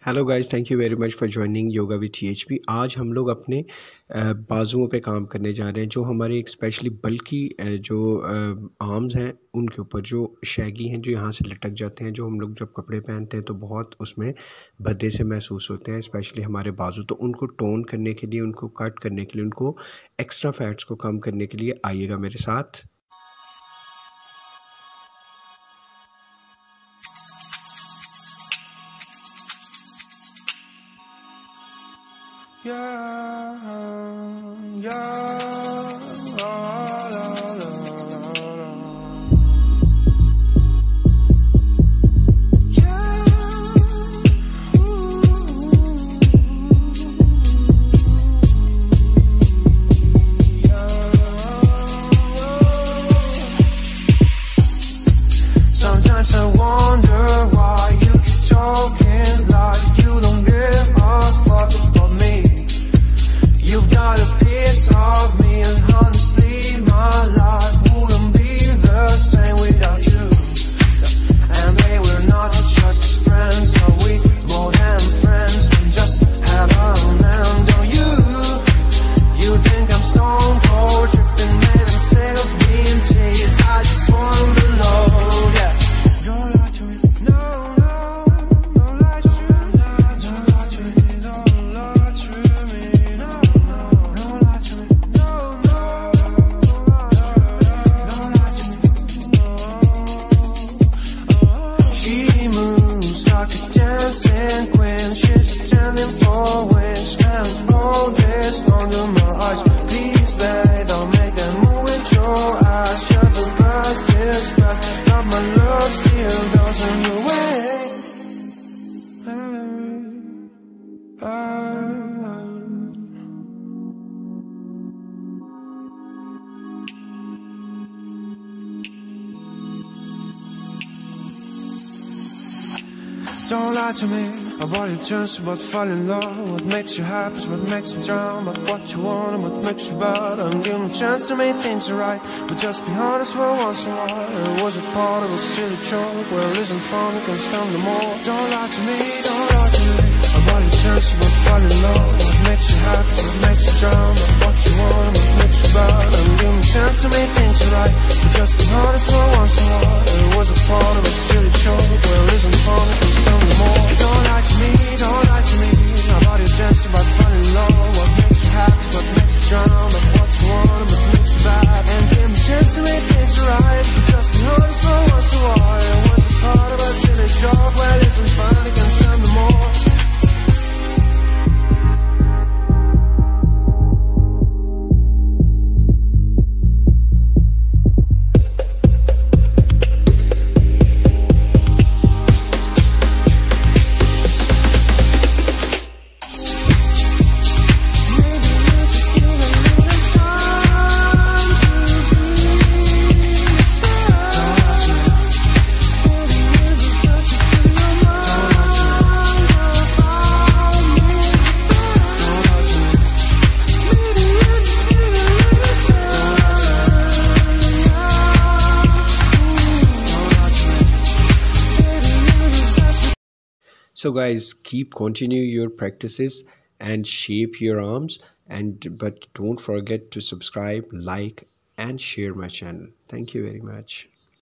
Hello guys, thank you very much for joining yoga with टीएचपी। आज हम लोग अपने बाजुओं पे काम करने जा रहे हैं। जो हमारे एक स्पेशली बल्कि जो आर्म्स हैं उनके ऊपर जो शैगी हैं, जो यहाँ से लटक जाते हैं, जो हम लोग जब कपड़े पहनते हैं तो बहुत उसमें भद्दे से महसूस होते हैं, स्पेशली हमारे बाजू। तो उनको टोन करने के लिए, उनको कट करने के लिए, उनको एक्स्ट्रा फैट्स को कम करने के लिए आइएगा मेरे साथ। Sometimes I wonder why you keep talking like you don't give a fuck about me. You've got a piece of me, and honestly my life wouldn't be the same without you. And babe, we're not just friends, are we more than friends? And just have a man, don't you? You think I'm stone cold, tripping, man, I'm sick of being teased. I just wanna belong, yeah. Don't lie to me, no, no, don't lie to me, don't lie to me, don't lie to me, no, no, don't lie to me, no, no, don't lie to me, no. She moves like a dancing queen, she's attending for wings, and all this under my eyes. Please, babe, don't make that move with your eyes. Shut the past is past, but my love still goes on your way. Don't lie to me about your turns, about falling in love. What makes you happy, what makes you drown, but what you want and what makes you bad. And give me a chance to make things right, but just be honest for once in a while. It was a part of a silly joke, well, isn't fun, you can stand no more. Don't lie to me, don't lie to me about your turns, about falling in love. What makes you happy, what makes you drown, but what you want and what makes you bad. And give me a chance to make things right, but just be honest for once in a while. It was a part of a silly joke, well, isn't fun, you can stand no more. Don't lie to me, don't lie to me about your chance, about falling in love. What makes you happy, what makes you drown, but what you want and what makes you bad. And give me a chance to make things right, but just be honest for once in a while. It was a part of a silly joke, well, isn't fun, you can stand no more. So guys, keep continue your practices and shape your arms, but don't forget to subscribe, like and share my channel. Thank you very much.